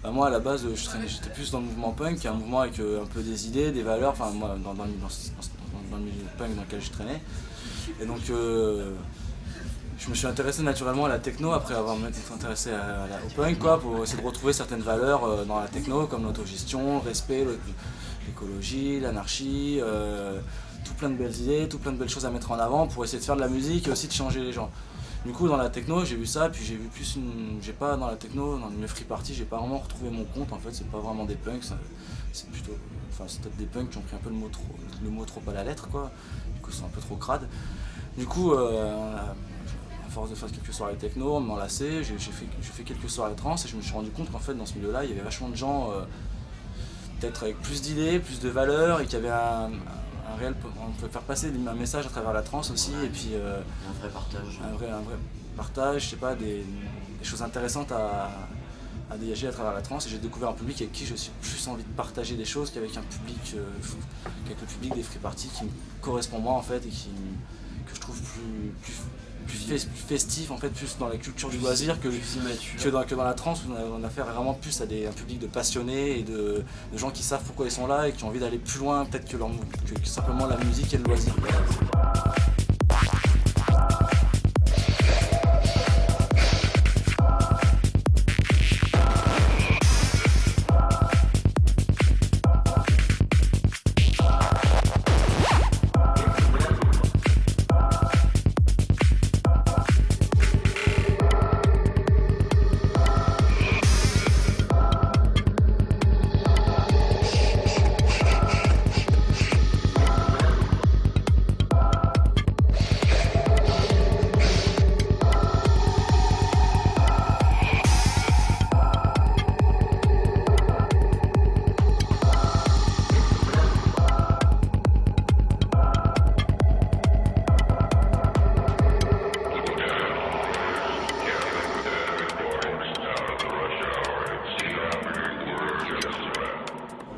Bah, moi à la base j'étais plus dans le mouvement punk, qui est un mouvement avec un peu des idées, des valeurs, enfin moi dans le milieu punk dans lequel je traînais. Et donc je me suis intéressé naturellement à la techno après avoir été intéressé au punk quoi, pour essayer de retrouver certaines valeurs dans la techno comme l'autogestion, le respect, l'écologie, l'anarchie, tout plein de belles idées, tout plein de belles choses à mettre en avant pour essayer de faire de la musique et aussi de changer les gens. Du coup dans la techno j'ai vu ça, puis j'ai vu plus j'ai pas dans la techno, dans le free party, j'ai pas vraiment retrouvé mon compte en fait, c'est pas vraiment des punks, c'est plutôt. Enfin c'est peut-être des punks qui ont pris un peu le mot trop à la lettre quoi, du coup c'est un peu trop crade. Du coup à force de faire quelques soirées techno, on m'a lassé, j'ai fait quelques soirées trans et je me suis rendu compte qu'en fait dans ce milieu là il y avait vachement de gens peut-être avec plus d'idées, plus de valeurs et qu'il y avait on peut faire passer un message à travers la trance aussi et puis Un vrai partage. un vrai partage, je sais pas, des choses intéressantes à dégager à travers la trance et j'ai découvert un public avec qui j'ai aussi plus envie de partager des choses qu'avec un public, qu'avec le public des free parties qui me correspond moi en fait et que je trouve plus festif en fait, plus dans la culture du loisir que dans la trance où on a affaire vraiment plus à un public de passionnés et de gens qui savent pourquoi ils sont là et qui ont envie d'aller plus loin peut-être que simplement la musique et le loisir.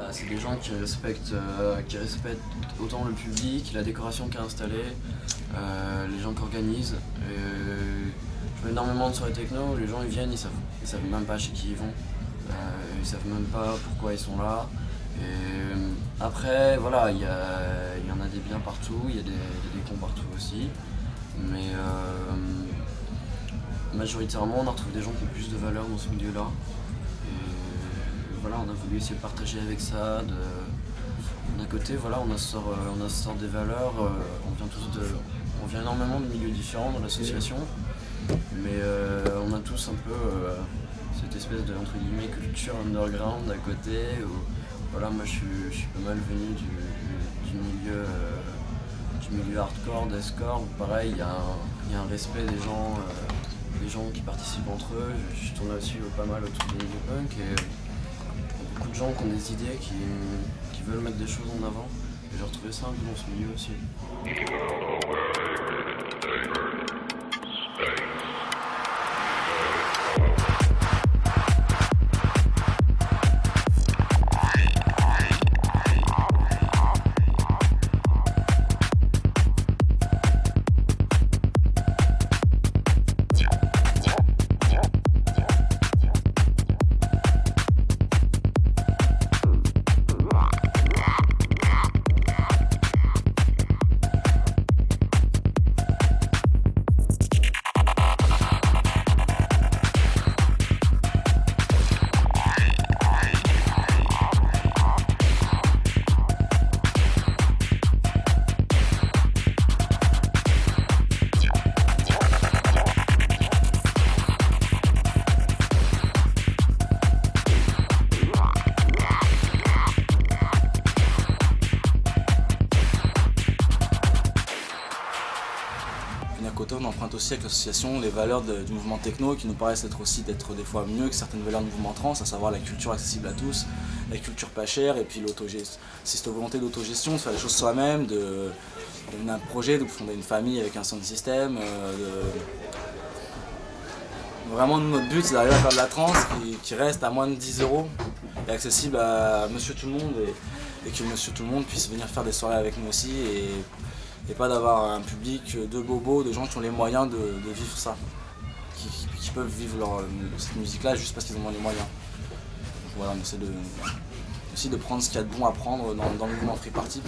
C'est des gens qui respectent autant le public, la décoration qui est installée, les gens qui organisent. Je fais énormément de soirées techno, les gens ils viennent, ils savent même pas chez qui ils vont, ils savent même pas pourquoi ils sont là. Et après voilà, il y en a des biens partout, il y a des cons partout aussi, mais majoritairement on retrouve des gens qui ont plus de valeur dans ce milieu-là. Voilà, on a voulu essayer de partager avec ça. D'un côté, voilà, on a ce sort des valeurs. On vient énormément de milieux différents dans l'association, mais on a tous un peu cette espèce de entre guillemets culture underground à côté. Où, voilà, moi je suis pas mal venu du milieu hardcore, deathcore. Où pareil, il y a un respect des gens qui participent entre eux. Je tourne aussi pas mal autour du milieu punk. Beaucoup de gens qui ont des idées, qui veulent mettre des choses en avant. Et j'ai retrouvé ça un peu dans ce milieu aussi. On emprunte aussi avec l'association les valeurs du mouvement techno qui nous paraissent d'être des fois mieux que certaines valeurs du mouvement trans, à savoir la culture accessible à tous, la culture pas chère et puis cette volonté d'autogestion, de faire les choses soi-même, de mener un projet, de fonder une famille avec un sound system. Vraiment notre but c'est d'arriver à faire de la trance qui reste à moins de 10 € et accessible à monsieur tout le monde et que monsieur tout le monde puisse venir faire des soirées avec nous aussi et pas d'avoir un public de bobos, de gens qui ont les moyens de vivre ça, qui peuvent vivre cette musique-là juste parce qu'ils en ont les moyens. voilà, on essaie aussi de prendre ce qu'il y a de bon à prendre dans le mouvement Free Party.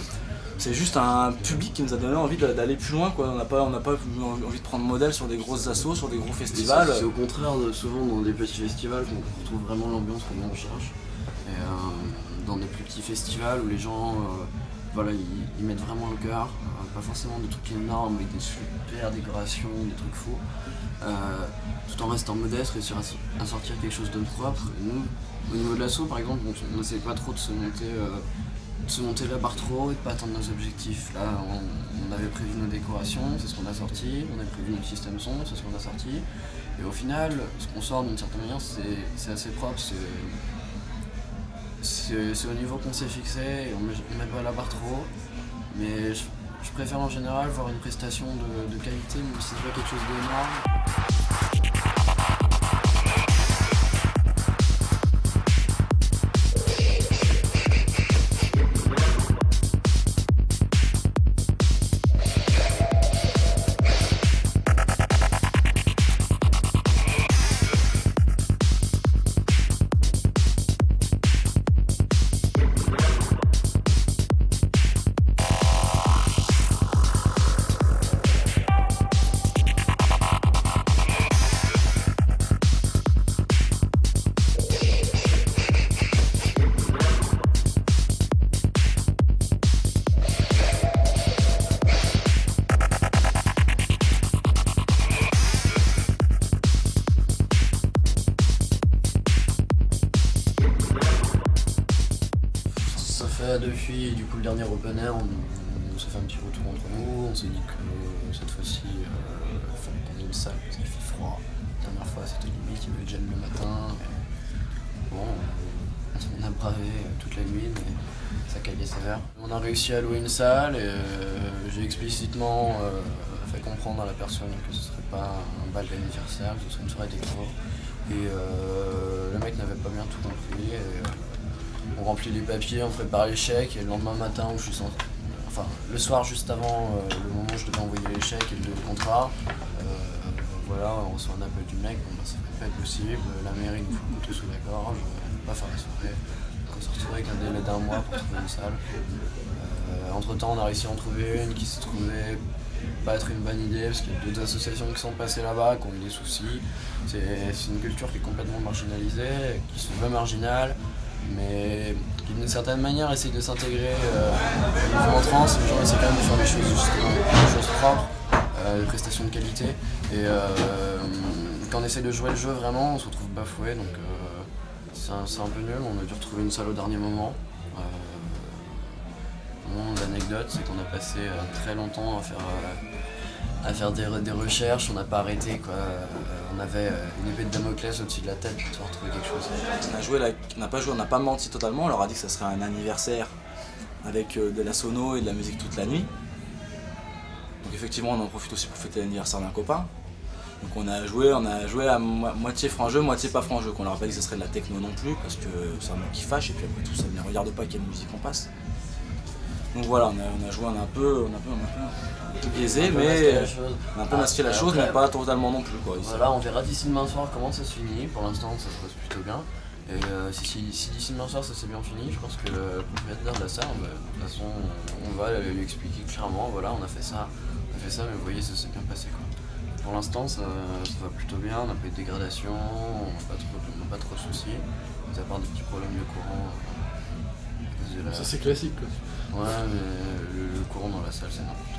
C'est juste un public qui nous a donné envie d'aller plus loin, quoi. On n'a pas envie de prendre modèle sur des grosses assos, sur des gros festivals. C'est au contraire souvent dans des petits festivals qu'on retrouve vraiment l'ambiance que l'on cherche. Et dans des plus petits festivals où les gens voilà, ils mettent vraiment le cœur, pas forcément des trucs énormes avec des super décorations, des trucs fous, tout en restant modeste, réussir à sortir quelque chose de propre. Et nous, au niveau de l'assaut par exemple, on n'essaie pas trop de se monter la barre trop haut et de pas atteindre nos objectifs. Là, on avait prévu nos décorations, c'est ce qu'on a sorti, on avait prévu notre système son, c'est ce qu'on a sorti. Et au final, ce qu'on sort d'une certaine manière, c'est assez propre, c'est au niveau qu'on s'est fixé, et on met pas la barre trop haut. Mais je préfère en général voir une prestation de qualité, même si c'est pas quelque chose d'énorme. Depuis du coup, le dernier open air, on s'est fait un petit retour entre nous, on s'est dit que cette fois-ci il fallait qu'on ait une salle parce qu'il fait froid. La dernière fois c'était limite, il y avait gel le matin. Bon, on a bravé toute la nuit, mais ça caillait sévère. On a réussi à louer une salle et j'ai explicitement fait comprendre à la personne que ce serait pas un bal d'anniversaire, que ce serait une soirée déco. Et le mec n'avait pas bien tout compris. On remplit les papiers, on prépare les chèques et le lendemain matin où enfin le soir juste avant le moment où je devais envoyer les chèques et le contrat, voilà, on reçoit un appel du mec, bon, bah, ça peut pas être possible, la mairie nous fout le couteau sous la gorge, on peut pas faire la soirée. Donc on s'est retrouvé avec un délai d'1 mois pour trouver une salle. Entre temps on a réussi à en trouver une qui s'est trouvée pas être une bonne idée parce qu'il y a d'autres associations qui sont passées là-bas, qui ont eu des soucis. C'est une culture qui est complètement marginalisée, qui se veut marginale, mais qui d'une certaine manière essaye de s'intégrer au mouvement trans. Les gens essaient quand même de faire des choses justement, des choses propres, des prestations de qualité. Et quand on essaie de jouer le jeu vraiment, on se retrouve bafoué, donc c'est un peu nul. On a dû retrouver une salle au dernier moment. L'anecdote, c'est qu'on a passé très longtemps à faire des recherches, on n'a pas arrêté, quoi. On avait une épée de Damoclès au-dessus de la tête pour retrouver quelque chose. On n'a pas menti totalement, on leur a dit que ça serait un anniversaire avec de la sono et de la musique toute la nuit. Donc effectivement on en profite aussi pour fêter l'anniversaire d'un copain. Donc on a joué à moitié franc-jeu, moitié pas franc-jeu. Qu'on leur a pas dit que ce serait de la techno non plus, parce que c'est un mec qui fâche et puis après tout ça ne regarde pas quelle musique on passe. Donc voilà, on a joué, on a un peu biaisé, mais on a un peu masqué la chose, mais pas totalement non plus, quoi. Voilà, on verra d'ici demain soir comment ça se finit. Pour l'instant, ça se passe plutôt bien. Et si d'ici demain soir ça s'est bien fini, je pense que le propriétaire de la salle, de toute façon, on va lui expliquer clairement, voilà, on a fait ça, mais vous voyez, ça s'est bien passé, quoi. Pour l'instant, ça va plutôt bien, on n'a pas eu de dégradation, on n'a pas trop de soucis, à part des petits problèmes de courant. Ça c'est classique, quoi. Ouais, mais le courant dans la salle, c'est n'importe quoi.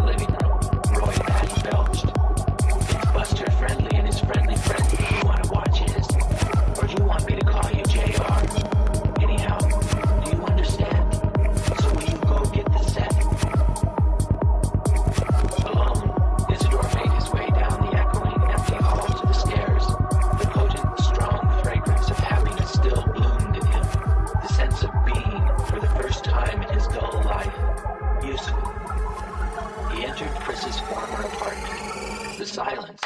Living royal belched. Richard Chris's former apartment. The silence